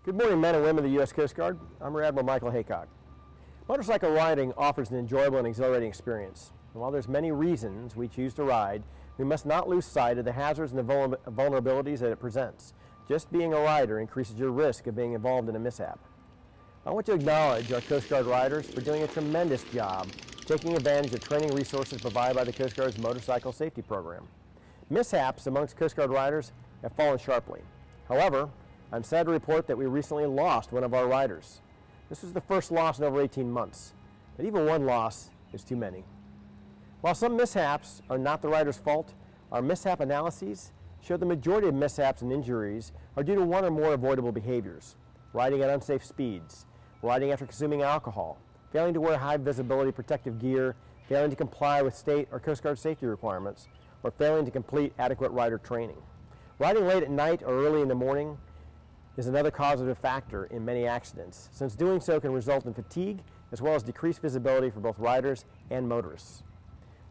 Good morning, men and women of the U.S. Coast Guard. I'm Rear Admiral Michael Haycock. Motorcycle riding offers an enjoyable and exhilarating experience. And while there's many reasons we choose to ride, we must not lose sight of the hazards and the vulnerabilities that it presents. Just being a rider increases your risk of being involved in a mishap. I want to acknowledge our Coast Guard riders for doing a tremendous job taking advantage of training resources provided by the Coast Guard's motorcycle safety program. Mishaps amongst Coast Guard riders have fallen sharply. However, I'm sad to report that we recently lost one of our riders. This was the first loss in over 18 months, but even one loss is too many. While some mishaps are not the rider's fault, our mishap analyses show the majority of mishaps and injuries are due to one or more avoidable behaviors: riding at unsafe speeds, riding after consuming alcohol, failing to wear high visibility protective gear, failing to comply with state or Coast Guard safety requirements, or failing to complete adequate rider training. Riding late at night or early in the morning is another causative factor in many accidents, since doing so can result in fatigue as well as decreased visibility for both riders and motorists.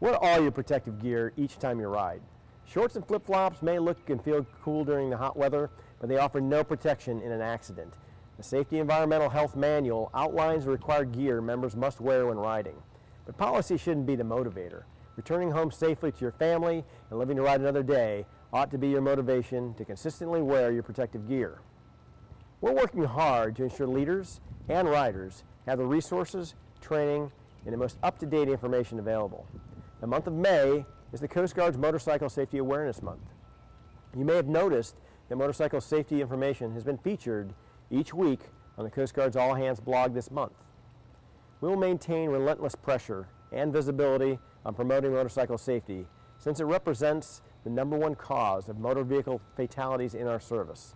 Wear all your protective gear each time you ride. Shorts and flip-flops may look and feel cool during the hot weather, but they offer no protection in an accident. The Safety Environmental Health Manual outlines the required gear members must wear when riding. But policy shouldn't be the motivator. Returning home safely to your family and living to ride another day ought to be your motivation to consistently wear your protective gear. We're working hard to ensure leaders and riders have the resources, training, and the most up-to-date information available. The month of May is the Coast Guard's Motorcycle Safety Awareness Month. You may have noticed that motorcycle safety information has been featured each week on the Coast Guard's All Hands blog this month. We will maintain relentless pressure and visibility on promoting motorcycle safety, since it represents the #1 cause of motor vehicle fatalities in our service.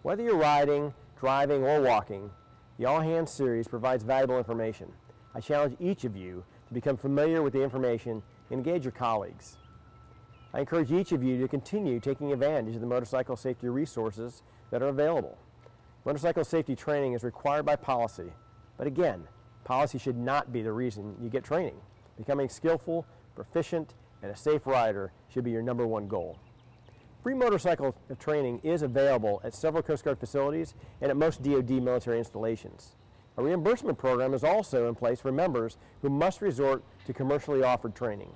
Whether you're riding, driving, or walking, the All Hands series provides valuable information. I challenge each of you to become familiar with the information and engage your colleagues. I encourage each of you to continue taking advantage of the motorcycle safety resources that are available. Motorcycle safety training is required by policy, but again, policy should not be the reason you get training. Becoming skillful, proficient, and a safe rider should be your #1 goal. Free motorcycle training is available at several Coast Guard facilities and at most DoD military installations. A reimbursement program is also in place for members who must resort to commercially offered training.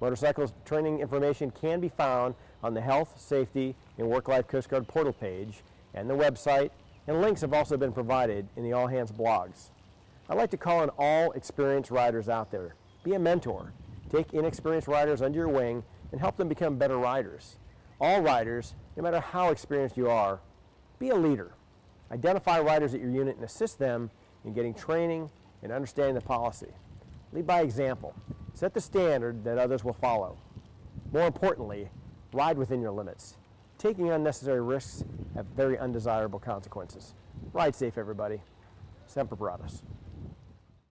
Motorcycle training information can be found on the Health, Safety, and Work-Life Coast Guard portal page and the website, and links have also been provided in the All Hands blogs. I'd like to call on all experienced riders out there. Be a mentor. Take inexperienced riders under your wing and help them become better riders. All riders, no matter how experienced you are, be a leader. Identify riders at your unit and assist them in getting training and understanding the policy. Lead by example. Set the standard that others will follow. More importantly, ride within your limits. Taking unnecessary risks have very undesirable consequences. Ride safe, everybody. Semper Paratus.